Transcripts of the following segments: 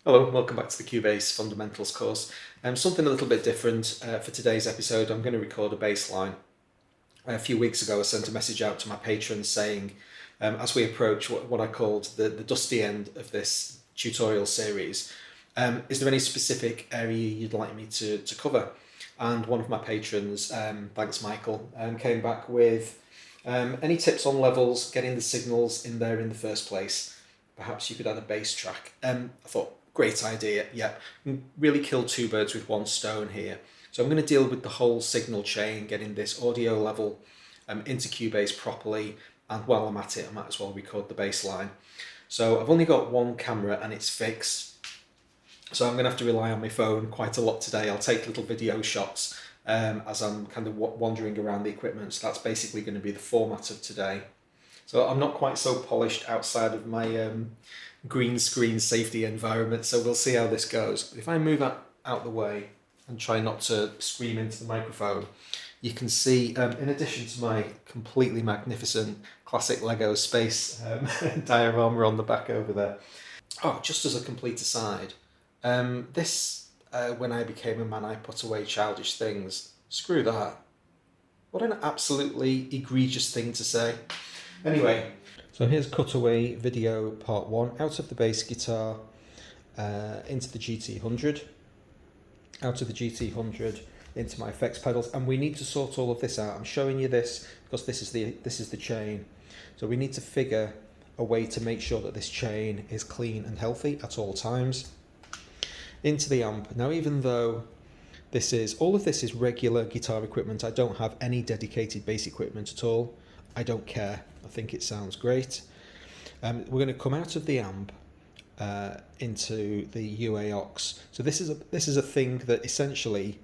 Hello, welcome back to the Cubase Fundamentals course. Something a little bit different for today's episode. I'm going to record a bass line. A few weeks ago I sent a message out to my patrons saying, as we approach what I called the dusty end of this tutorial series, is there any specific area you'd like me to cover? And one of my patrons, thanks Michael, came back with any tips on levels, getting the signals in there in the first place. Perhaps you could add a bass track. I thought, great idea, yeah. Really kill two birds with one stone here. So I'm going to deal with the whole signal chain, getting this audio level into Cubase properly, and while I'm at it, I might as well record the bass line. So I've only got one camera and it's fixed, so I'm going to have to rely on my phone quite a lot today. I'll take little video shots as I'm kind of wandering around the equipment, so that's basically going to be the format of today. So I'm not quite so polished outside of my green screen safety environment, so we'll see how this goes. If I move out the way and try not to scream into the microphone, you can see, in addition to my completely magnificent classic Lego space diorama on the back over there. Oh, just as a complete aside, when I became a man, I put away childish things. Screw that. What an absolutely egregious thing to say. Anyway, so here's cutaway video part one. Out of the bass guitar, into the GT100, out of the GT100 into my effects pedals, and we need to sort all of this out. I'm showing you this because this is the chain. So we need to figure a way to make sure that this chain is clean and healthy at all times. Into the amp. Now, even though all of this is regular guitar equipment, I don't have any dedicated bass equipment at all. I don't care. I think it sounds great. We're going to come out of the amp into the UA aux. So this is a thing that essentially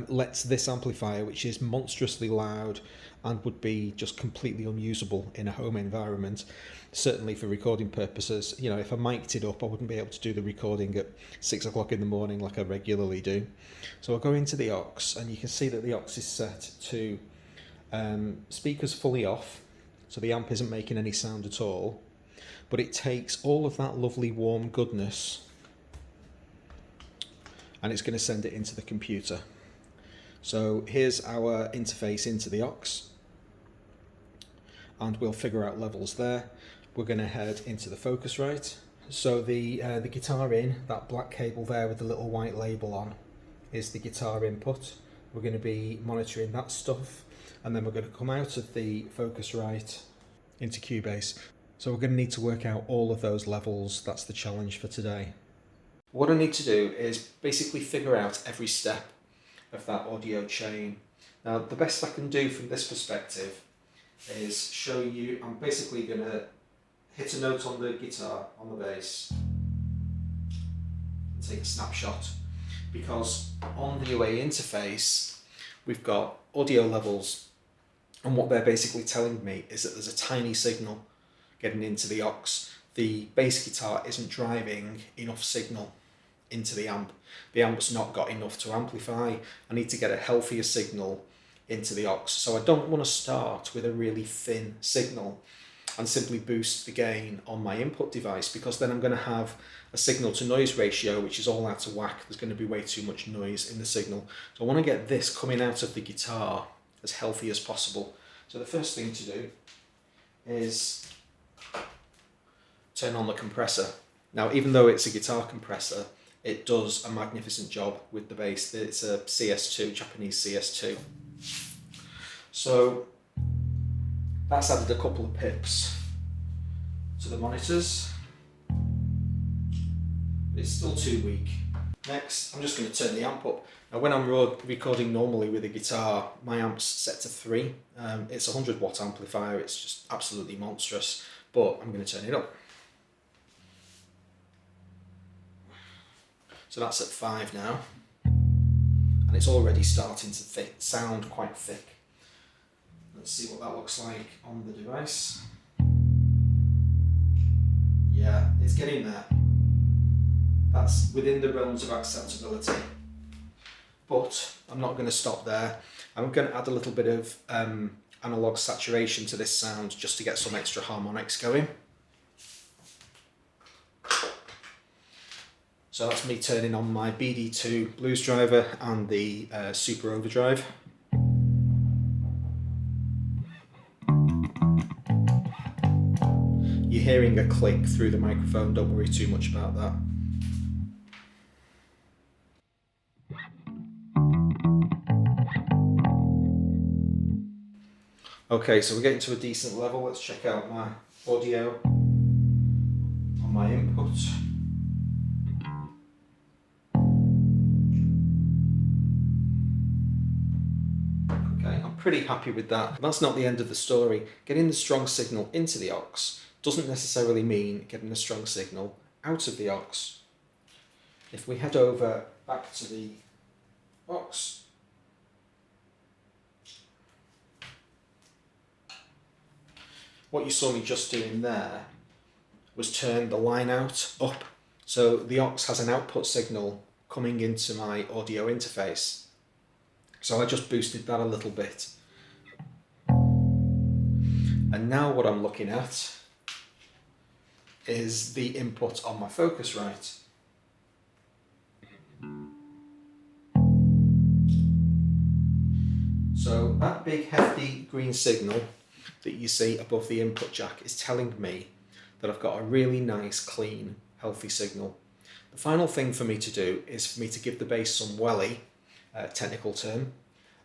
lets this amplifier, which is monstrously loud and would be just completely unusable in a home environment, certainly for recording purposes. You know, if I mic'd it up, I wouldn't be able to do the recording at 6 o'clock in the morning like I regularly do. So I'll go into the aux, and you can see that the aux is set to speakers fully off, so the amp isn't making any sound at all, but it takes all of that lovely warm goodness and it's going to send it into the computer. So here's our interface into the aux, and we'll figure out levels there. We're going to head into the Focusrite. So the guitar in, that black cable there with the little white label on, is the guitar input. We're going to be monitoring that stuff, and then we're going to come out of the Focusrite into Cubase. So we're going to need to work out all of those levels. That's the challenge for today. What I need to do is basically figure out every step of that audio chain. Now, the best I can do from this perspective is show you. I'm basically going to hit a note on the guitar, on the bass, and take a snapshot, because on the UA interface we've got audio levels, and what they're basically telling me is that there's a tiny signal getting into the aux. The bass guitar isn't driving enough signal into the amp. The amp's not got enough to amplify. I need to get a healthier signal into the aux. So I don't want to start with a really thin signal and simply boost the gain on my input device, because then I'm going to have a signal to noise ratio which is all out of whack. There's going to be way too much noise in the signal. So I want to get this coming out of the guitar as healthy as possible. So the first thing to do is turn on the compressor. Now, even though it's a guitar compressor, it does a magnificent job with the bass. It's a CS2, Japanese CS2. So that's added a couple of pips to the monitors. It's still too weak. Next, I'm just going to turn the amp up. Now, when I'm recording normally with a guitar, my amp's set to 3. It's a 100 watt amplifier. It's just absolutely monstrous, but I'm going to turn it up. So that's at 5 now, and it's already starting to sound quite thick. Let's see what that looks like on the device. Yeah, it's getting there. That's within the realms of acceptability. But I'm not going to stop there. I'm going to add a little bit of analog saturation to this sound just to get some extra harmonics going. So that's me turning on my BD2 blues driver and the super overdrive. You're hearing a click through the microphone, don't worry too much about that. Okay, so we're getting to a decent level. Let's check out my audio on my input. Okay, I'm pretty happy with that. But that's not the end of the story. Getting the strong signal into the aux doesn't necessarily mean getting a strong signal out of the aux. If we head over back to the aux, what you saw me just doing there was turn the line out up. So the aux has an output signal coming into my audio interface. So I just boosted that a little bit. And now what I'm looking at is the input on my Focusrite. So that big hefty green signal that you see above the input jack is telling me that I've got a really nice, clean, healthy signal. The final thing for me to do is for me to give the bass some welly, technical term,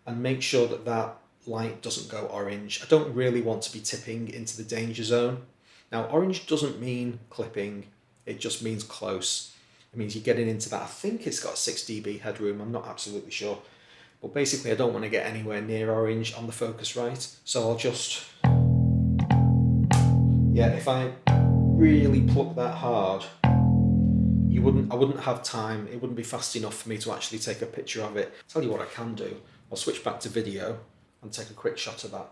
and make sure that that light doesn't go orange. I don't really want to be tipping into the danger zone. Now, orange doesn't mean clipping, it just means close. It means you're getting into that. I think it's got 6 dB headroom, I'm not absolutely sure. But basically I don't want to get anywhere near orange on the Focusrite, so I'll just, yeah, if I really pluck that hard, I wouldn't have time, it wouldn't be fast enough for me to actually take a picture of it. Tell you what I can do, I'll switch back to video and take a quick shot of that.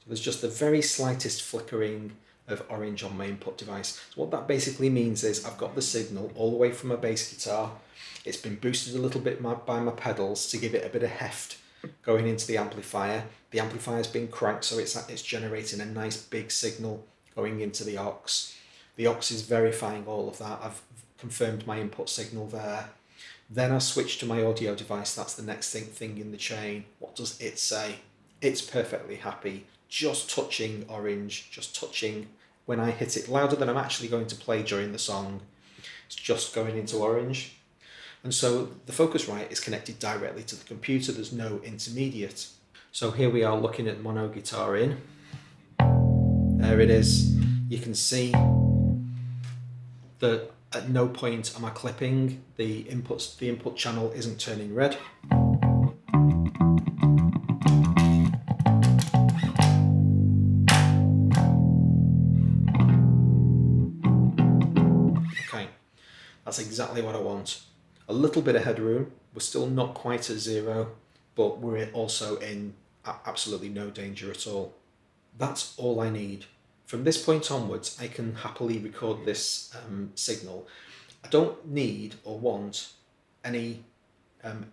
There's just the very slightest flickering of orange on my input device. So what that basically means is I've got the signal all the way from my bass guitar. It's been boosted a little bit by my pedals to give it a bit of heft going into the amplifier. The amplifier's been cranked, so it's generating a nice big signal going into the aux. The aux is verifying all of that. I've confirmed my input signal there. Then I switch to my audio device. That's the next thing in the chain. What does it say? It's perfectly happy. Just touching orange, just touching when I hit it louder than I'm actually going to play during the song. It's just going into orange. And so the Focusrite is connected directly to the computer, there's no intermediate. So here we are looking at mono guitar in. There it is. You can see that at no point am I clipping, the input channel isn't turning red. That's exactly what I want. A little bit of headroom. We're still not quite at zero, but we're also in absolutely no danger at all. That's all I need. From this point onwards, I can happily record this signal. I don't need or want any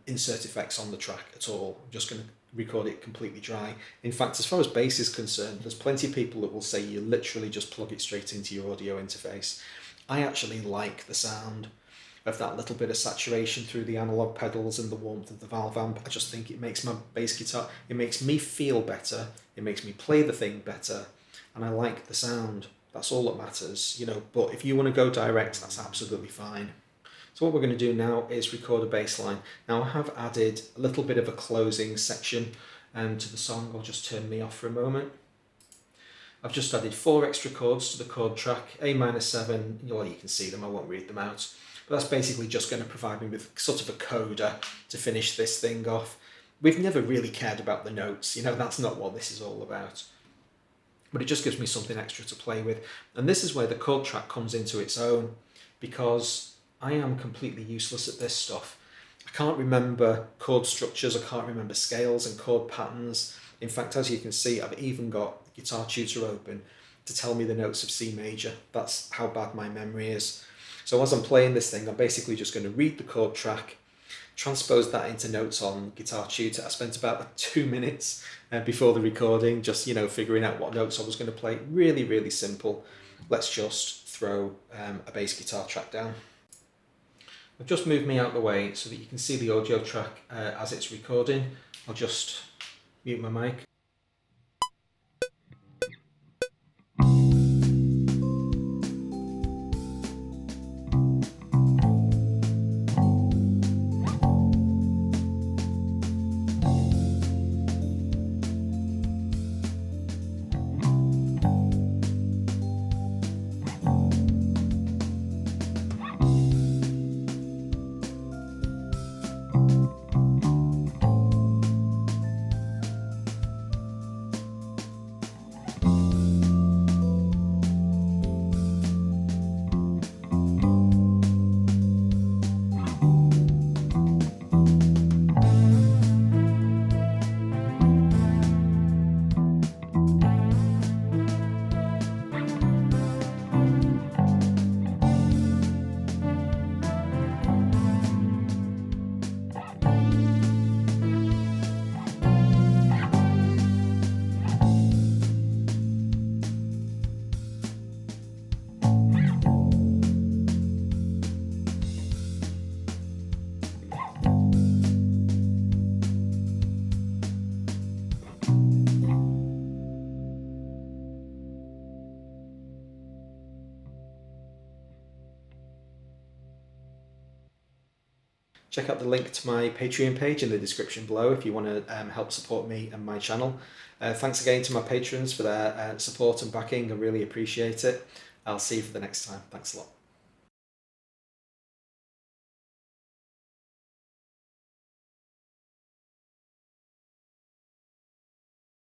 insert effects on the track at all. I'm just going to record it completely dry. In fact, as far as bass is concerned, there's plenty of people that will say you literally just plug it straight into your audio interface. I actually like the sound of that little bit of saturation through the analog pedals and the warmth of the valve amp. I just think it makes my bass guitar, it makes me feel better, it makes me play the thing better, and I like the sound. That's all that matters, you know, but if you want to go direct, that's absolutely fine. So what we're going to do now is record a bass line. Now I have added a little bit of a closing section to the song. I'll just turn me off for a moment. I've just added 4 extra chords to the chord track, A minor 7, well, you can see them, I won't read them out. But that's basically just going to provide me with sort of a coda to finish this thing off. We've never really cared about the notes, you know, that's not what this is all about. But it just gives me something extra to play with. And this is where the chord track comes into its own, because I am completely useless at this stuff. I can't remember chord structures, I can't remember scales and chord patterns. In fact, as you can see, I've even got Guitar Tutor open to tell me the notes of C major. That's how bad my memory is. So as I'm playing this thing, I'm basically just going to read the chord track, transposed that into notes on Guitar Tutor. I spent about 2 minutes before the recording just, figuring out what notes I was going to play. Really, really simple. Let's just throw a bass guitar track down. I've just moved me out of the way so that you can see the audio track as it's recording. I'll just mute my mic. Check out the link to my Patreon page in the description below if you want to help support me and my channel. Thanks again to my patrons for their support and backing. I really appreciate it. I'll see you for the next time. Thanks a lot.